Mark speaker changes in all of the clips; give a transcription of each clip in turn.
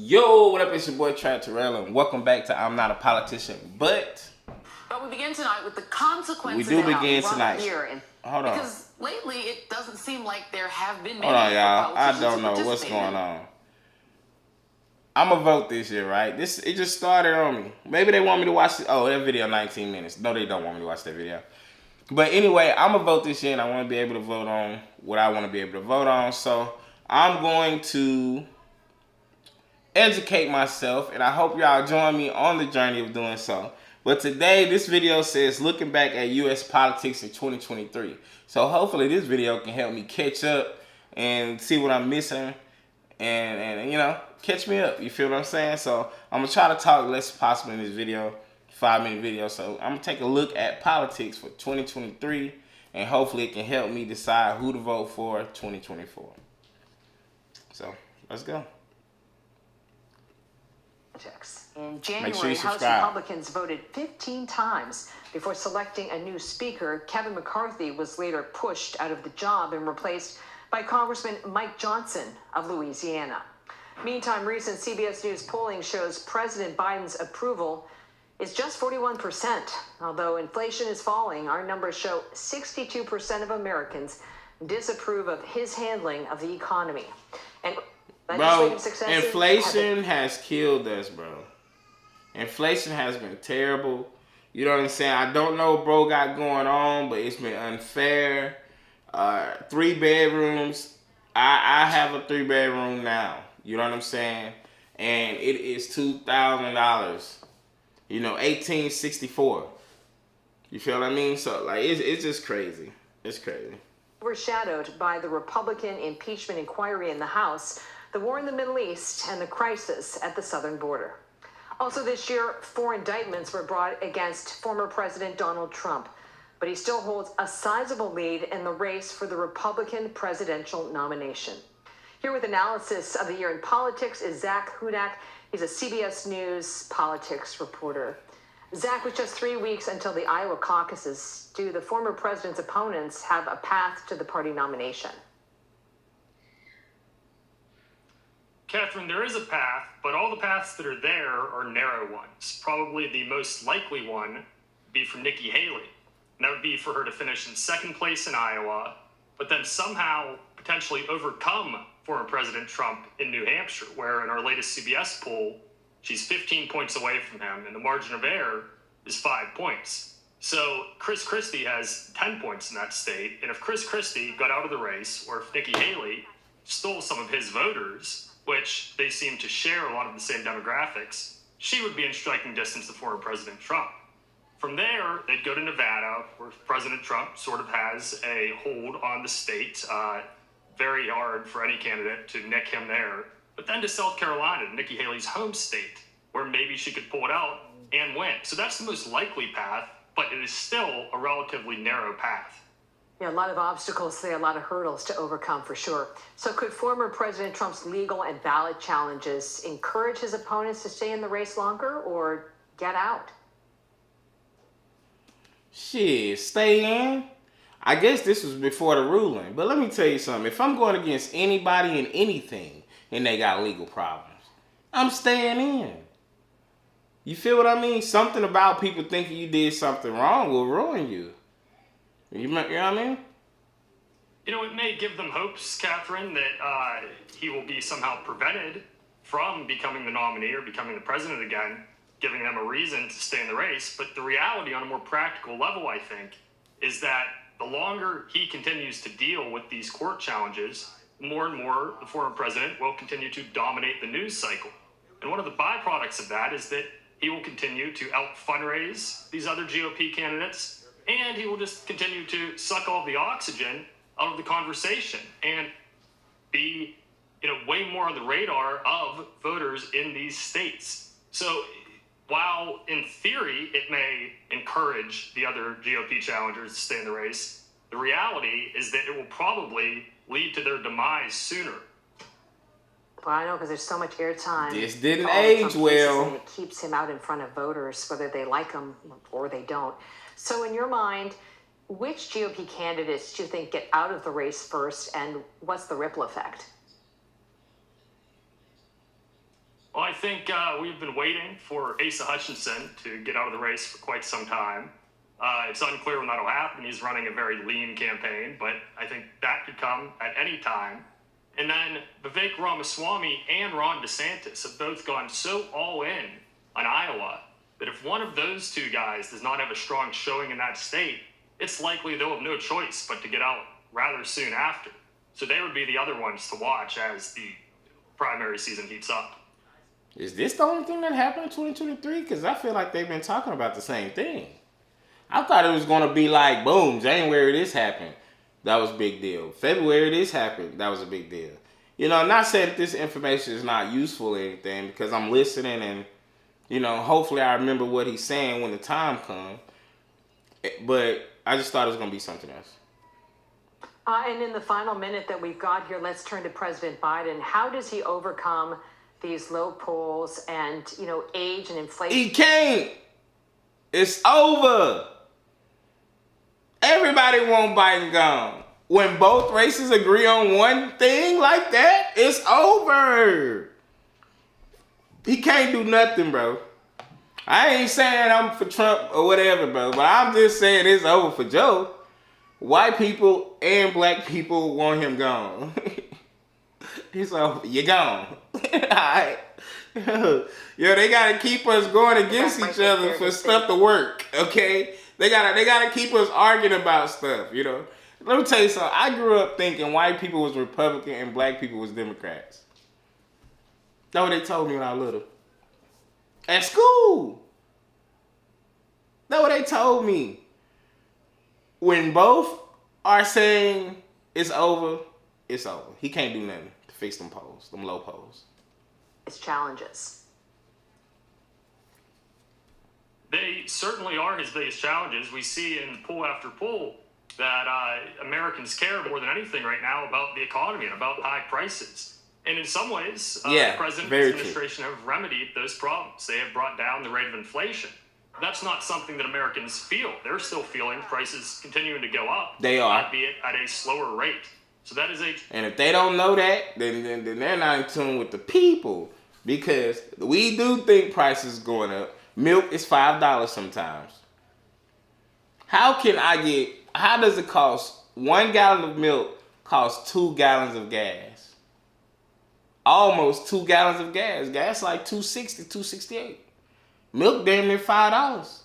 Speaker 1: Yo, what up? It's your boy Trapp, and welcome back to I'm Not a Politician, but
Speaker 2: we begin tonight with the consequences.
Speaker 1: We do begin tonight.
Speaker 2: Hold on. Because lately it doesn't seem like there have been many.
Speaker 1: Hold on, y'all. I don't know what's going on. I'm gonna vote this year, right? It just started on me. Maybe they want me to watch it. Oh, that video 19 minutes. No, they don't want me to watch that video. But anyway, I'm gonna vote this year, and I want to be able to vote on what I want to be able to vote on. So I'm going to educate myself, and I hope y'all join me on the journey of doing so. But today, this video says looking back at U.S. politics in 2023. So hopefully this video can help me catch up and see what I'm missing and you know, catch me up. You feel what I'm saying? So I'm going to try to talk less possible in this video, 5-minute video. So I'm going to take a look at politics for 2023, and hopefully it can help me decide who to vote for 2024. So let's go.
Speaker 3: In January, House Republicans voted 15 times before selecting a new speaker. Kevin McCarthy was later pushed out of the job and replaced by Congressman Mike Johnson of Louisiana. Meantime, recent CBS News polling shows President Biden's approval is just 41%. Although inflation is falling, our numbers show 62% of Americans disapprove of his handling of the economy. And
Speaker 1: bro, inflation has killed us, bro. Inflation has been terrible. You know what I'm saying? I don't know what bro got going on, but it's been unfair. 3 bedrooms. I have a 3-bedroom now. You know what I'm saying? And it is $2,000. You know, $1,864. You feel what I mean? So like, it's just crazy. It's crazy.
Speaker 3: Overshadowed by the Republican impeachment inquiry in the House, the war in the Middle East, and the crisis at the southern border. Also this year, 4 indictments were brought against former President Donald Trump, but he still holds a sizable lead in the race for the Republican presidential nomination. Here with analysis of the year in politics is Zach Hudak. He's a CBS News politics reporter. Zach, with just 3 weeks until the Iowa caucuses, do the former president's opponents have a path to the party nomination?
Speaker 4: Catherine, there is a path, but all the paths that are there are narrow ones. Probably the most likely one would be for Nikki Haley. And that would be for her to finish in 2nd place in Iowa, but then somehow potentially overcome former President Trump in New Hampshire, where in our latest CBS poll, she's 15 points away from him, and the margin of error is 5 points. So Chris Christie has 10 points in that state, and if Chris Christie got out of the race, or if Nikki Haley stole some of his voters, which they seem to share a lot of the same demographics, she would be in striking distance to former President Trump. From there, they'd go to Nevada, where President Trump sort of has a hold on the state. Very hard for any candidate to nick him there. But then to South Carolina, Nikki Haley's home state, where maybe she could pull it out and win. So that's the most likely path, but it is still a relatively narrow path.
Speaker 3: Yeah, a lot of obstacles there, a lot of hurdles to overcome for sure. So could former President Trump's legal and ballot challenges encourage his opponents to stay in the race longer or get out?
Speaker 1: Shit, stay in? I guess this was before the ruling. But let me tell you something. If I'm going against anybody and anything and they got legal problems, I'm staying in. You feel what I mean? Something about people thinking you did something wrong will ruin you. You know what I mean?
Speaker 4: You know, it may give them hopes, Catherine, that he will be somehow prevented from becoming the nominee or becoming the president again, giving them a reason to stay in the race. But the reality on a more practical level, I think, is that the longer he continues to deal with these court challenges, more and more the former president will continue to dominate the news cycle. And one of the byproducts of that is that he will continue to out-fundraise these other GOP candidates, and he will just continue to suck all the oxygen out of the conversation and be, you know, way more on the radar of voters in these states. So while in theory it may encourage the other GOP challengers to stay in the race, the reality is that it will probably lead to their demise sooner.
Speaker 3: Well, I know, because there's so much airtime.
Speaker 1: This didn't age well.
Speaker 3: It keeps him out in front of voters, whether they like him or they don't. So in your mind, which GOP candidates do you think get out of the race first, and what's the ripple effect?
Speaker 4: Well, think we've been waiting for Asa Hutchinson to get out of the race for quite some time. It's unclear when that'll happen. He's running a very lean campaign, but I think that could come at any time. And then Vivek Ramaswamy and Ron DeSantis have both gone so all in on Iowa that if one of those two guys does not have a strong showing in that state, it's likely they'll have no choice but to get out rather soon after. So they would be the other ones to watch as the primary season heats up.
Speaker 1: Is this the only thing that happened in 2023? Because I feel like they've been talking about the same thing. I thought it was going to be like, boom, January this happened. That was a big deal. February this happened. That was a big deal. You know, I'm not saying that this information is not useful or anything, because I'm listening and, you know, hopefully I remember what he's saying when the time comes. But I just thought it was going to be something else.
Speaker 3: And in the final minute that we've got here, let's turn to President Biden. How does he overcome these low polls and, you know, age and inflation?
Speaker 1: He can't. It's over. Everybody want Biden gone. When both races agree on one thing like that, it's over. He can't do nothing, bro. I ain't saying I'm for Trump or whatever, bro, but I'm just saying it's over for Joe. White people and black people want him gone. He's like, you're gone. Alright. Yo, they gotta keep us going against each other for stuff to work, okay? They gotta keep us arguing about stuff, you know? Let me tell you something. I grew up thinking white people was Republican and black people was Democrats. That's what they told me when I was little. At school. That's what they told me. When both are saying it's over, it's over. He can't do nothing to fix them polls, them low polls.
Speaker 3: His challenges.
Speaker 4: They certainly are his biggest challenges. We see in poll after poll that Americans care more than anything right now about the economy and about high prices. And in some ways, the president and his administration have remedied those problems. They have brought down the rate of inflation. That's not something that Americans feel. They're still feeling prices continuing to go up.
Speaker 1: They are.
Speaker 4: Albeit at a slower rate. So that is a...
Speaker 1: And if they don't know that, then they're not in tune with the people. Because we do think prices going up. Milk is $5 sometimes. How does it cost 1 gallon of milk costs 2 gallons of gas? Almost 2 gallons of gas. Gas like $2.60, $2.68. Milk damn near $5.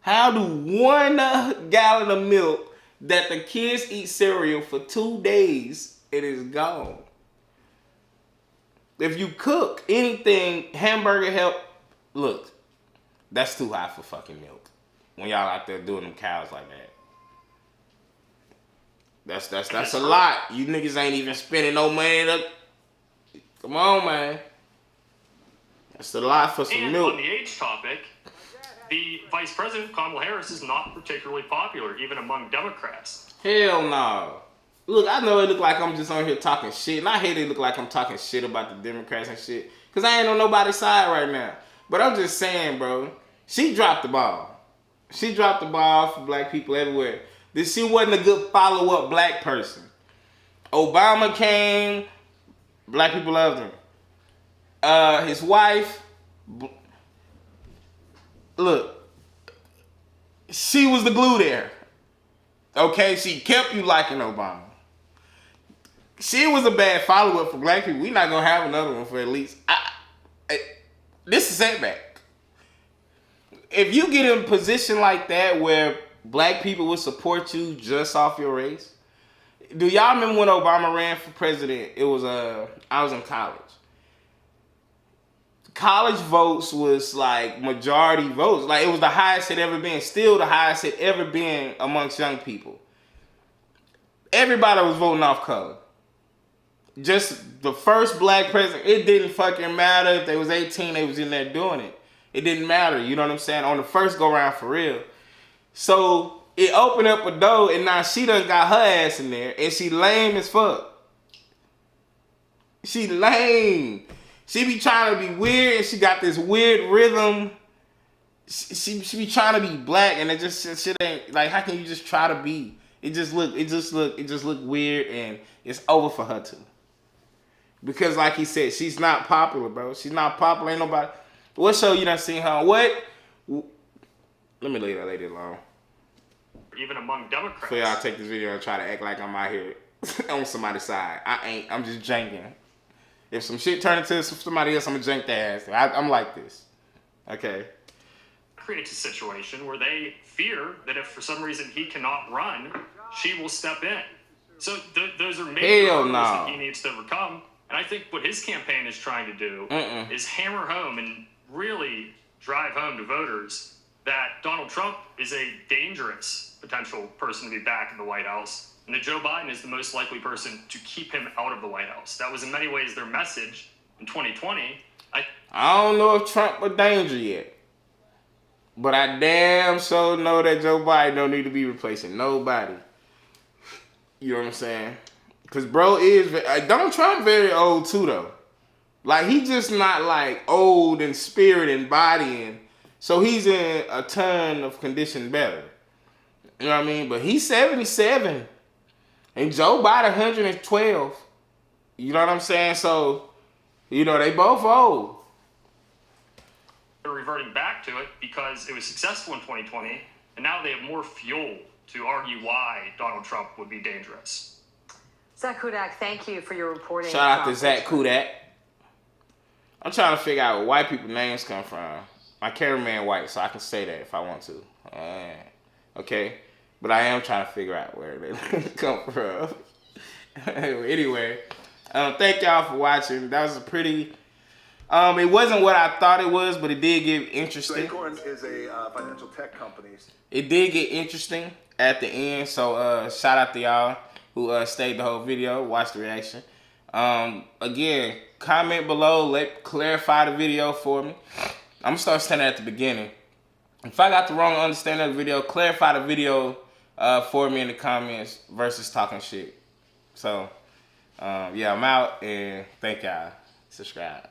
Speaker 1: How do 1 gallon of milk that the kids eat cereal for 2 days, it is gone? If you cook anything, hamburger help, look, that's too high for fucking milk. When y'all out there doing them cows like that. That's a lot. You niggas ain't even spending no money to... Come on, man. That's a lot for some milk.
Speaker 4: And on the age topic, the Vice President, Kamala Harris, is not particularly popular, even among Democrats.
Speaker 1: Hell no. Look, I know it look like I'm just on here talking shit, and I hate it look like I'm talking shit about the Democrats and shit, because I ain't on nobody's side right now. But I'm just saying, bro, she dropped the ball. She dropped the ball for black people everywhere. She wasn't a good follow-up black person. Obama came, black people loved him. His wife, look, she was the glue there. Okay, she kept you liking Obama. She was a bad follow-up for black people. We're not gonna have another one for at least. This is a setback. If you get in a position like that where black people will support you just off your race, do y'all remember when Obama ran for president? It was I was in college. College votes was like majority votes. Like it was the highest it ever been. Still the highest it ever been amongst young people. Everybody was voting off color. Just the first black president. It didn't fucking matter if they was 18, they was in there doing it. It didn't matter. You know what I'm saying? On the first go round for real. So it opened up a door and now she done got her ass in there and she lame as fuck. She lame. She be trying to be weird and she got this weird rhythm. She be trying to be black and it just shit ain't like, how can you just try to be? It just look weird and it's over for her too. Because like he said, she's not popular, bro. She's not popular. Ain't nobody. What show you done seen her on? What? Let me leave that lady alone.
Speaker 4: Even among Democrats.
Speaker 1: So y'all take this video and try to act like I'm out here on somebody's side. I ain't. I'm just janking. If some shit turn into somebody else, I'm gonna jank their ass. I'm like this. Okay.
Speaker 4: Creates a situation where they fear that if for some reason he cannot run, she will step in. So those are major hurdles that he needs to overcome. And I think what his campaign is trying to do is hammer home and really drive home to voters that Donald Trump is a dangerous potential person to be back in the White House, and that Joe Biden is the most likely person to keep him out of the White House. That was in many ways their message in 2020.
Speaker 1: I don't know if Trump a danger yet, but I damn sure know that Joe Biden don't need to be replacing nobody. You know what I'm saying? Because bro is, Donald Trump very old too though. Like he just not like old in spirit and body, and so he's in a ton of condition better. You know what I mean? But he's 77 and Joe Biden 112. You know what I'm saying? So, you know, they both old.
Speaker 4: They're reverting back to it because it was successful in 2020, and now they have more fuel to argue why Donald Trump would be dangerous.
Speaker 3: Zach Kudak, thank you for your reporting.
Speaker 1: Shout out to Zach Kudak. I'm trying to figure out where white people names come from. My cameraman white, so I can say that if I want to. Okay? But I am trying to figure out where they come from. Anyway, thank y'all for watching. That was a pretty... it wasn't what I thought it was, but it did get interesting.
Speaker 5: So Acorn is a financial tech company.
Speaker 1: It did get interesting at the end, so shout out to y'all who stayed the whole video, watched the reaction. Again, comment below, clarify the video for me. I'm gonna start standing at the beginning. If I got the wrong understanding of the video, clarify the video for me in the comments versus talking shit. So, yeah, I'm out, and thank y'all. Subscribe.